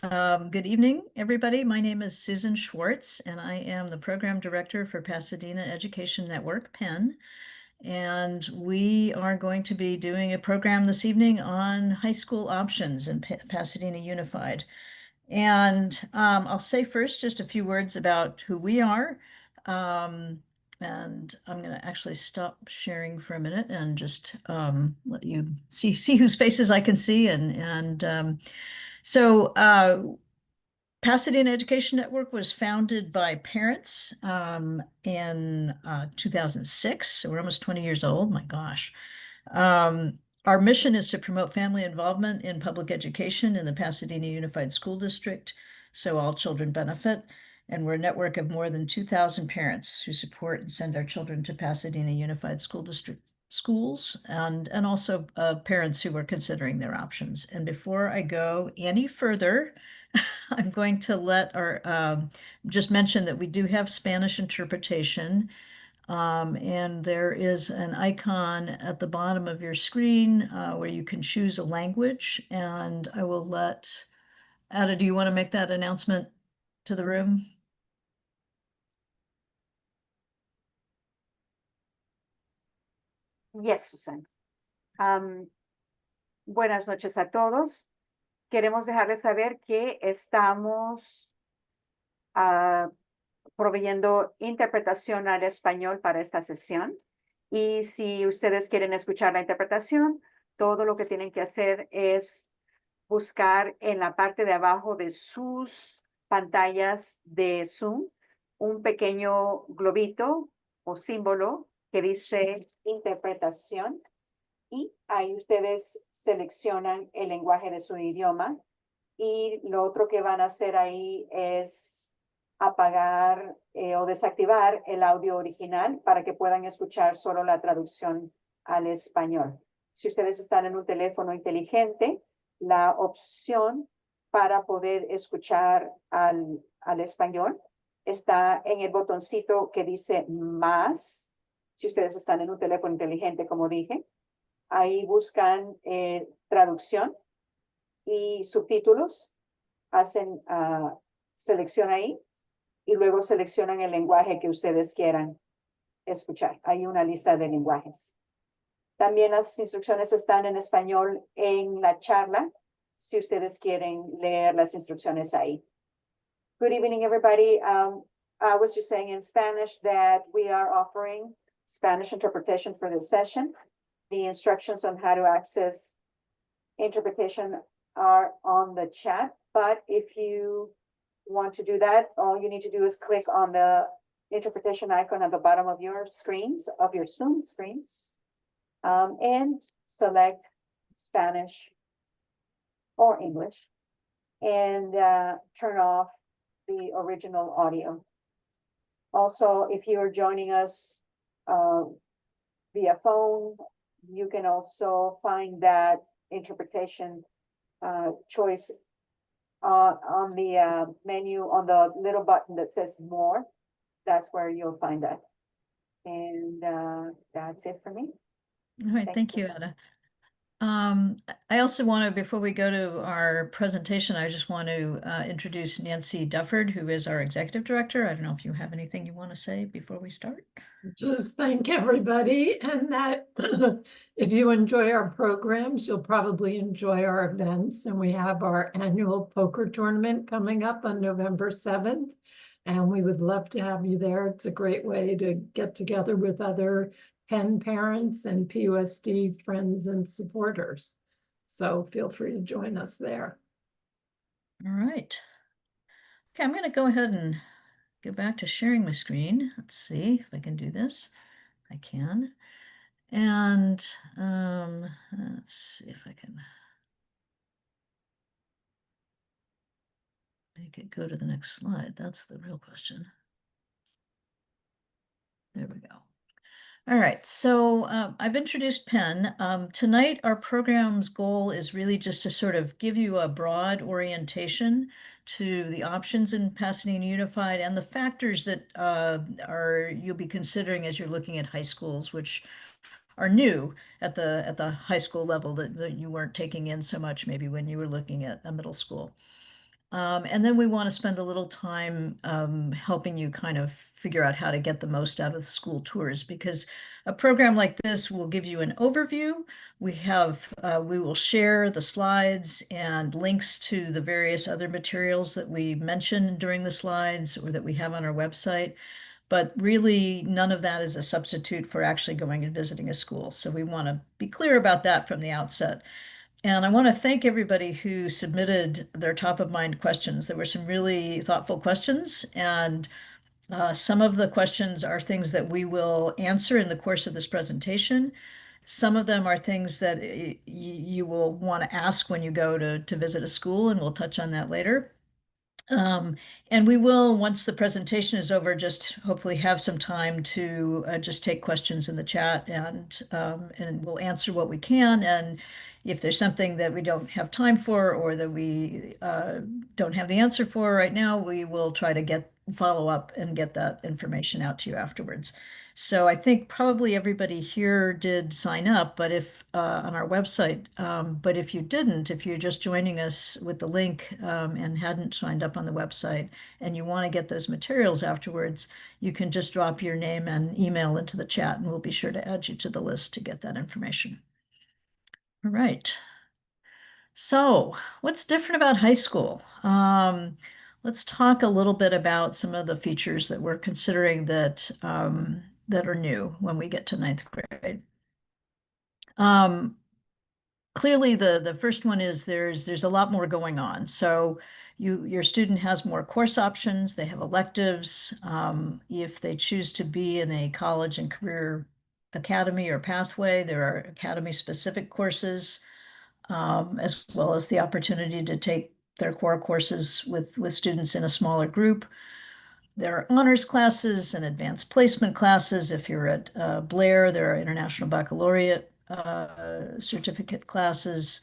Good evening, everybody. My name is Susan Schwartz, and I am the Program Director for Pasadena Education Network, PEN. And we are going to be doing a program this evening on high school options in Pasadena Unified. And I'll say first just a few words about who we are. Um, and I'm going to actually stop sharing for a minute and just let you see whose faces I can see. So Pasadena Education Network was founded by parents in 2006. So we're almost 20 years old. My gosh. Our mission is to promote family involvement in public education in the Pasadena Unified School District so all children benefit. And we're a network of more than 2,000 parents who support and send our children to Pasadena Unified School District schools and also parents who are considering their options. And before I go any further, I'm going to let our just mention that we do have Spanish interpretation. And there is an icon at the bottom of your screen where you can choose a language. And I will let Ada, do you want to make that announcement to the room? Yes, Susan. Buenas noches a todos. Queremos dejarles saber que estamos proveyendo interpretación al español para esta sesión. Y si ustedes quieren escuchar la interpretación, todo lo que tienen que hacer es buscar en la parte de abajo de sus pantallas de Zoom un pequeño globito o símbolo que dice interpretación. Y ahí ustedes seleccionan el lenguaje de su idioma. Y lo otro que van a hacer ahí es apagar o desactivar el audio original para que puedan escuchar solo la traducción al español. Si ustedes están en un teléfono inteligente, la opción para poder escuchar al español está en el botoncito que dice más. Si ustedes están en un teléfono inteligente, como dije, ahí buscan traducción y subtítulos, hacen selección ahí y luego seleccionan el lenguaje que ustedes quieran escuchar. Hay una lista de lenguajes. También las instrucciones están en español en la charla, si ustedes quieren leer las instrucciones ahí. Good evening, everybody. I was just saying in Spanish that we are offering Spanish interpretation for this session. The instructions on how to access interpretation are on the chat, but if you want to do that, all you need to do is click on the interpretation icon at the bottom of your screens, of your Zoom screens, and select Spanish or English, and turn off the original audio. Also, if you are joining us via phone, you can also find that interpretation choice on the menu, on the little button that says more. That's where you'll find that. And that's it for me. All right, thank you, Ada. I also want to, before we go to our presentation, I just want to introduce Nancy Dufford, who is our executive director. I don't know if you have anything you want to say before we start. Just thank everybody, and that if you enjoy our programs, you'll probably enjoy our events. And we have our annual poker tournament coming up on November 7th, and we would love to have you there. It's a great way to get together with other PEN parents and PUSD friends and supporters. So feel free to join us there. All right. Okay, I'm going to go ahead and go back to sharing my screen. Let's see if I can do this. I can. And let's see if I can make it go to the next slide. That's the real question. There we go. All right, so I've introduced PEN. Tonight, our program's goal is really just to sort of give you a broad orientation to the options in Pasadena Unified and the factors that you'll be considering as you're looking at high schools, which are new at the high school level that you weren't taking in so much maybe when you were looking at a middle school. And then we want to spend a little time helping you kind of figure out how to get the most out of the school tours, because a program like this will give you an overview. We will share the slides and links to the various other materials that we mentioned during the slides or that we have on our website. But really, none of that is a substitute for actually going and visiting a school. So we want to be clear about that from the outset. And I want to thank everybody who submitted their top of mind questions. There were some really thoughtful questions, and some of the questions are things that we will answer in the course of this presentation. Some of them are things that you will want to ask when you go to visit a school, and we'll touch on that later. Um, and we will, once the presentation is over, just hopefully have some time to just take questions in the chat, and we'll answer what we can. And if there's something that we don't have time for or that we don't have the answer for right now, we will try to follow up and get that information out to you afterwards. So I think probably everybody here did sign up, but if on our website, but if you didn't, if you're just joining us with the link and hadn't signed up on the website and you want to get those materials afterwards, you can just drop your name and email into the chat and we'll be sure to add you to the list to get that information. All right. So what's different about high school? Let's talk a little bit about some of the features that we're considering that are new when we get to ninth grade. Um, Clearly, the first one is there's a lot more going on. So your student has more course options. They have electives. If they choose to be in a college and career academy or pathway, there are academy-specific courses, as well as the opportunity to take their core courses with students in a smaller group. There are honors classes and advanced placement classes. If you're at Blair, there are International Baccalaureate certificate classes.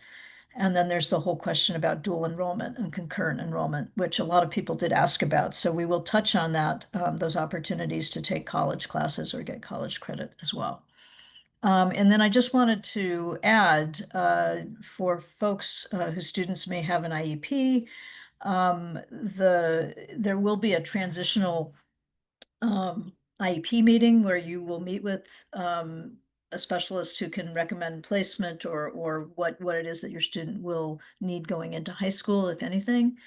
And then there's the whole question about dual enrollment and concurrent enrollment, which a lot of people did ask about. So we will touch on that, those opportunities to take college classes or get college credit as well. And then I just wanted to add for folks whose students may have an IEP, there will be a transitional IEP meeting where you will meet with a specialist who can recommend placement or what it is that your student will need going into high school, if anything.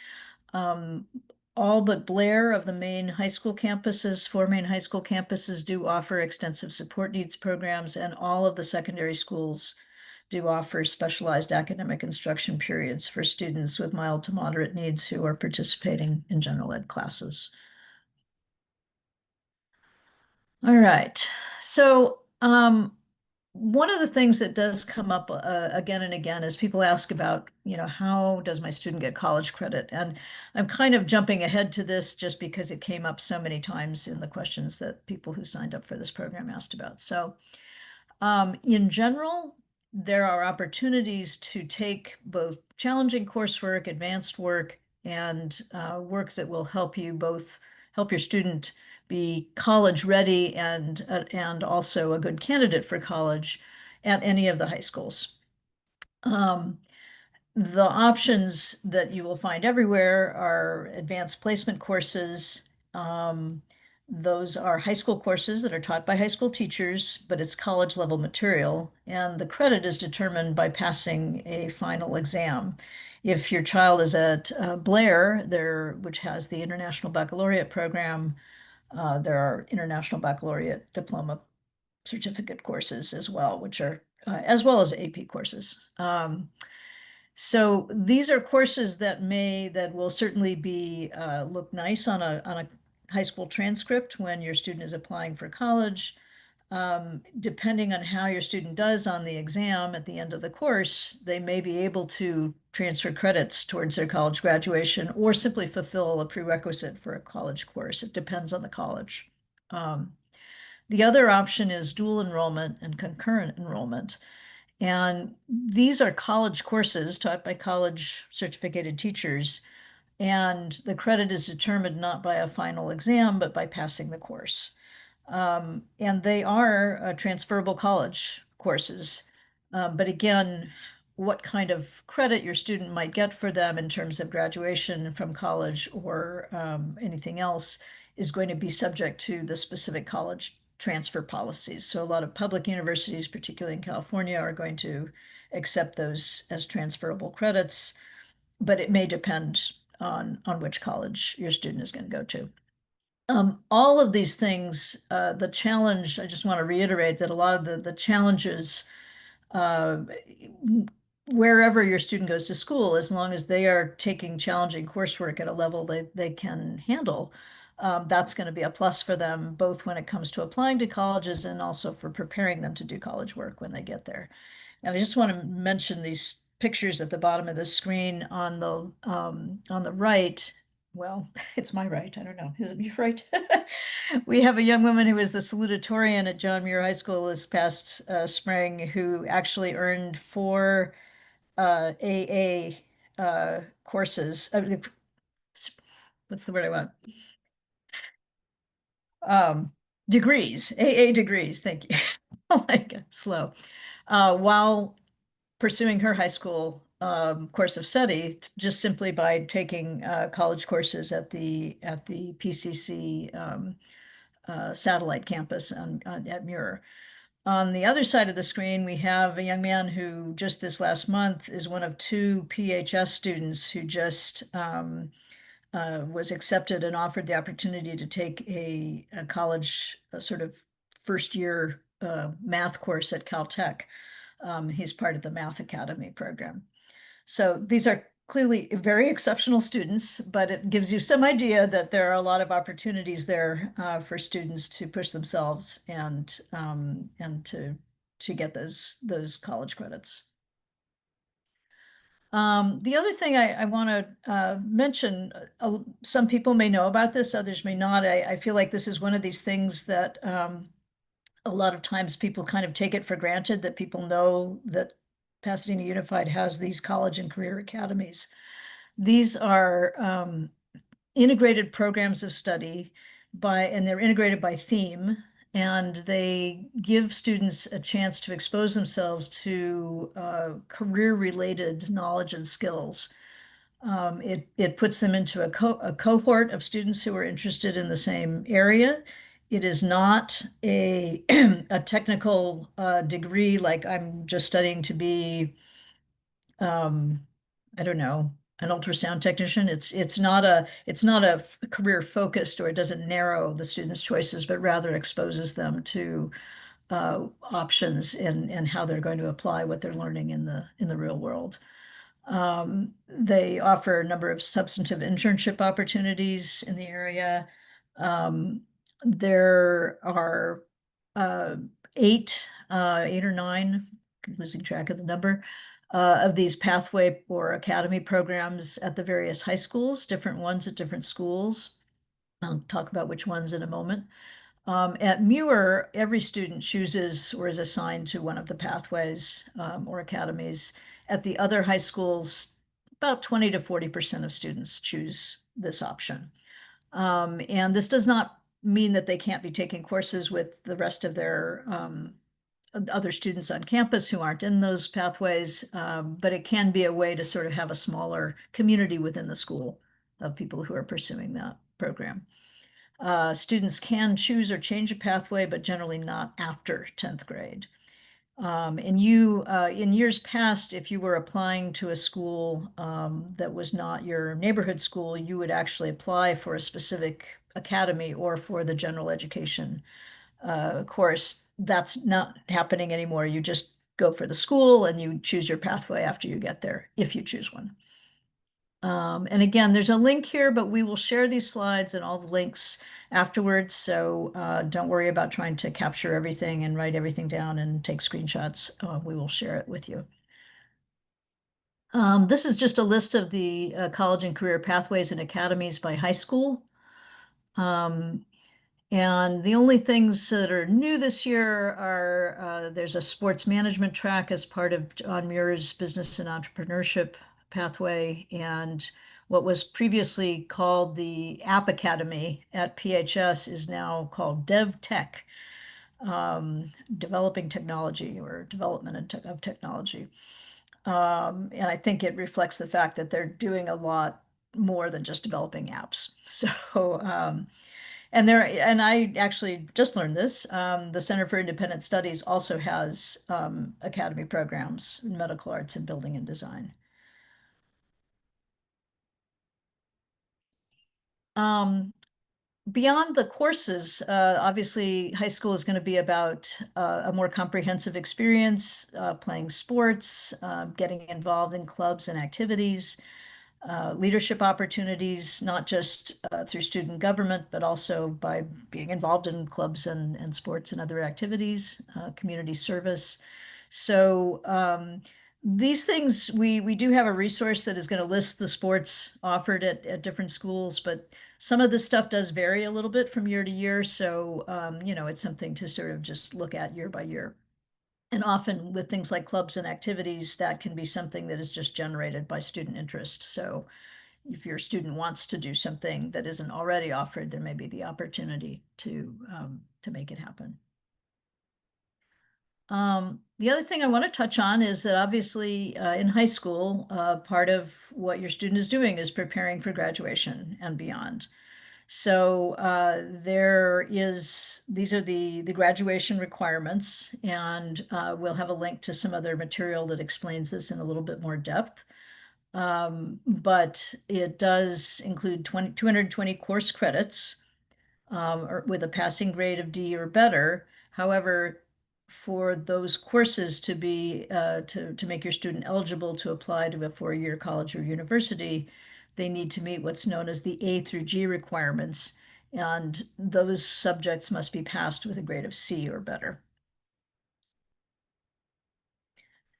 All but Blair of the main high school campuses, 4 main high school campuses do offer extensive support needs programs, and all of the secondary schools do offer specialized academic instruction periods for students with mild to moderate needs who are participating in general ed classes. All right. So one of the things that does come up again and again is people ask about, how does my student get college credit? And I'm kind of jumping ahead to this just because it came up so many times in the questions that people who signed up for this program asked about. So in general, there are opportunities to take both challenging coursework, advanced work, and work that will help your student be college ready and also a good candidate for college at any of the high schools. The options that you will find everywhere are advanced placement courses. Those are high school courses that are taught by high school teachers, but it's college level material, and the credit is determined by passing a final exam. If your child is at Blair, which has the International Baccalaureate program, there are International Baccalaureate Diploma certificate courses as well, which are as well as AP courses. So these are courses that will certainly be look nice on a high school transcript when your student is applying for college. Depending on how your student does on the exam at the end of the course, they may be able to transfer credits towards their college graduation or simply fulfill a prerequisite for a college course. It depends on the college. The other option is dual enrollment and concurrent enrollment. And these are college courses taught by college certificated teachers. And the credit is determined not by a final exam, but by passing the course. And they are transferable college courses. But again, what kind of credit your student might get for them in terms of graduation from college or anything else is going to be subject to the specific college transfer policies. So a lot of public universities, particularly in California, are going to accept those as transferable credits, but it may depend on which college your student is going to go to. All of these things, the challenge, I just want to reiterate that a lot of the challenges uh, wherever your student goes to school, as long as they are taking challenging coursework at a level they can handle, that's going to be a plus for them, both when it comes to applying to colleges and also for preparing them to do college work when they get there. And I just want to mention these pictures at the bottom of the screen on the right. Well, it's my right. I don't know. Is it your right? We have a young woman who was the salutatorian at John Muir High School this past spring who actually earned 4 AA courses. What's the word I want? Degrees, AA degrees. Thank you. Oh my God, slow. While pursuing her high school course of study, just simply by taking college courses at the PCC satellite campus at Muir. On the other side of the screen, we have a young man who just this last month is one of 2 PHS students who just was accepted and offered the opportunity to take a college sort of first year math course at Caltech. He's part of the Math Academy program. So these are clearly very exceptional students, but it gives you some idea that there are a lot of opportunities there for students to push themselves and to get those college credits. The other thing I want to mention, some people may know about this, others may not. I feel like this is one of these things that a lot of times people kind of take it for granted that people know that Pasadena Unified has these college and career academies. These are integrated programs of study and they're integrated by theme, and they give students a chance to expose themselves to career-related knowledge and skills. It puts them into a cohort of students who are interested in the same area. It is not a technical degree like I'm just studying to be, I don't know, an ultrasound technician. It's not a career focused, or it doesn't narrow the students' choices, but rather exposes them to options and how they're going to apply what they're learning in the real world. They offer a number of substantive internship opportunities in the area. There are uh, 8 or 9, losing track of the number, of these pathway or academy programs at the various high schools, different ones at different schools. I'll talk about which ones in a moment. At Muir, every student chooses or is assigned to one of the pathways or academies. At the other high schools, about 20 to 40% of students choose this option. And this does not mean that they can't be taking courses with the rest of their other students on campus who aren't in those pathways, but it can be a way to sort of have a smaller community within the school of people who are pursuing that program. Students can choose or change a pathway, but generally not after 10th grade. In years past, if you were applying to a school that was not your neighborhood school, you would actually apply for a specific academy or for the general education course. That's not happening anymore. You just go for the school and you choose your pathway after you get there, if you choose one. And again, there's a link here, but we will share these slides and all the links afterwards. So don't worry about trying to capture everything and write everything down and take screenshots. We will share it with you. This is just a list of the college and career pathways and academies by high school. And the only things that are new this year are there's a sports management track as part of John Muir's business and entrepreneurship pathway, and what was previously called the App Academy at PHS is now called Dev Tech, developing technology or development of technology. And I think it reflects the fact that they're doing a lot more than just developing apps. So, and I actually just learned this. The Center for Independent Studies also has academy programs in medical arts and building and design. Um, Beyond the courses, obviously, high school is going to be about a more comprehensive experience, playing sports, getting involved in clubs and activities, leadership opportunities, not just through student government, but also by being involved in clubs and sports and other activities, community service. So these things, we do have a resource that is going to list the sports offered at different schools, but some of this stuff does vary a little bit from year to year. So, it's something to sort of just look at year by year. And often with things like clubs and activities, that can be something that is just generated by student interest. So if your student wants to do something that isn't already offered, there may be the opportunity to make it happen. The other thing I want to touch on is that obviously in high school, part of what your student is doing is preparing for graduation and beyond. So these are the graduation requirements, and we'll have a link to some other material that explains this in a little bit more depth. But it does include 220 course credits, or with a passing grade of D or better. However, for those courses to be to make your student eligible to apply to a four-year college or university, they need to meet what's known as the A through G requirements, and those subjects must be passed with a grade of C or better.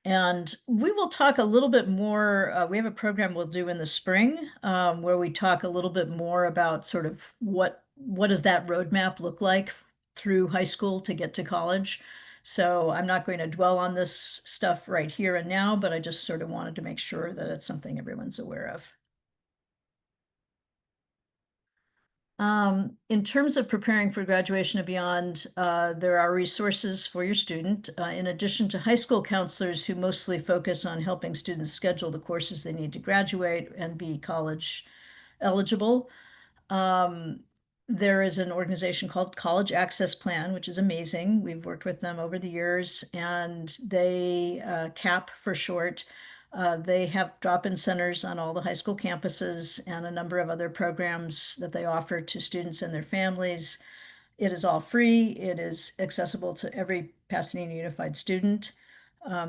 And we will talk a little bit more. We have a program we'll do in the spring where we talk a little bit more about sort of what does that roadmap look like through high school to get to college. So I'm not going to dwell on this stuff right here and now, but I just sort of wanted to make sure that it's something everyone's aware of. In terms of preparing for graduation and beyond, there are resources for your student. In addition to high school counselors who mostly focus on helping students schedule the courses they need to graduate and be college eligible, um, there is an organization called College Access Plan, which is amazing. We've worked with them over the years, and they, CAP for short, they have drop-in centers on all the high school campuses and a number of other programs that they offer to students and their families. It is all free. It is accessible to every Pasadena Unified student.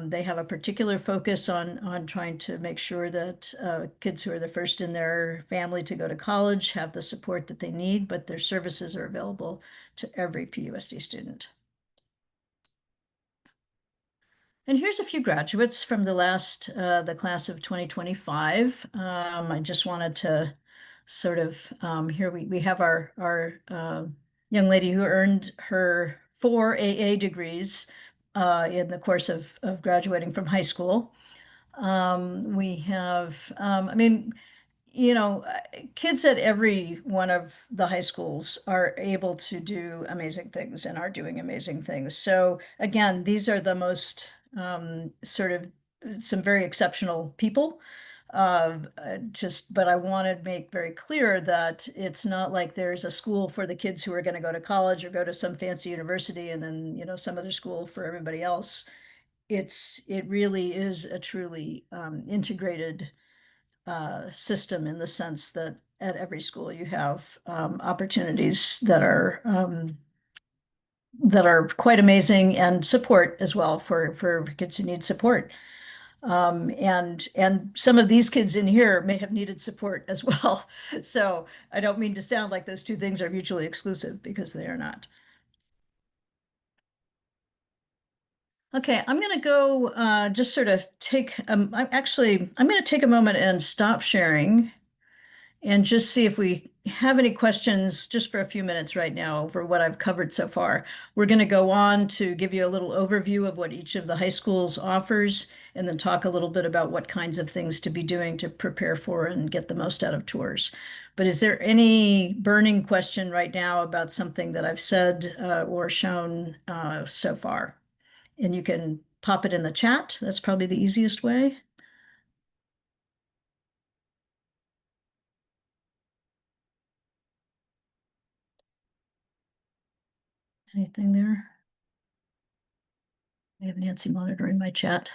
They have a particular focus on trying to make sure that kids who are the first in their family to go to college have the support that they need, but their services are available to every PUSD student. And here's a few graduates from the class of 2025. I just wanted to sort of, here we have our young lady who earned her 4 AA degrees in the course of graduating from high school. We have, I mean, kids at every one of the high schools are able to do amazing things and are doing amazing things. So again, these are the most sort of some very exceptional people. But I want to make very clear that it's not like there's a school for the kids who are going to go to college or go to some fancy university and then, some other school for everybody else. It really is a truly integrated system in the sense that at every school you have opportunities that are quite amazing and support as well for kids who need support. And some of these kids in here may have needed support as well. So I don't mean to sound like those two things are mutually exclusive because they are not. Okay, I'm going to go just sort of I'm going to take a moment and stop sharing and just see if we have any questions just for a few minutes right now over what I've covered so far. We're going to go on to give you a little overview of what each of the high schools offers, and then talk a little bit about what kinds of things to be doing to prepare for and get the most out of tours. But is there any burning question right now about something that I've said or shown so far? And you can pop it in the chat. That's probably the easiest way. Anything there? I have Nancy monitoring my chat.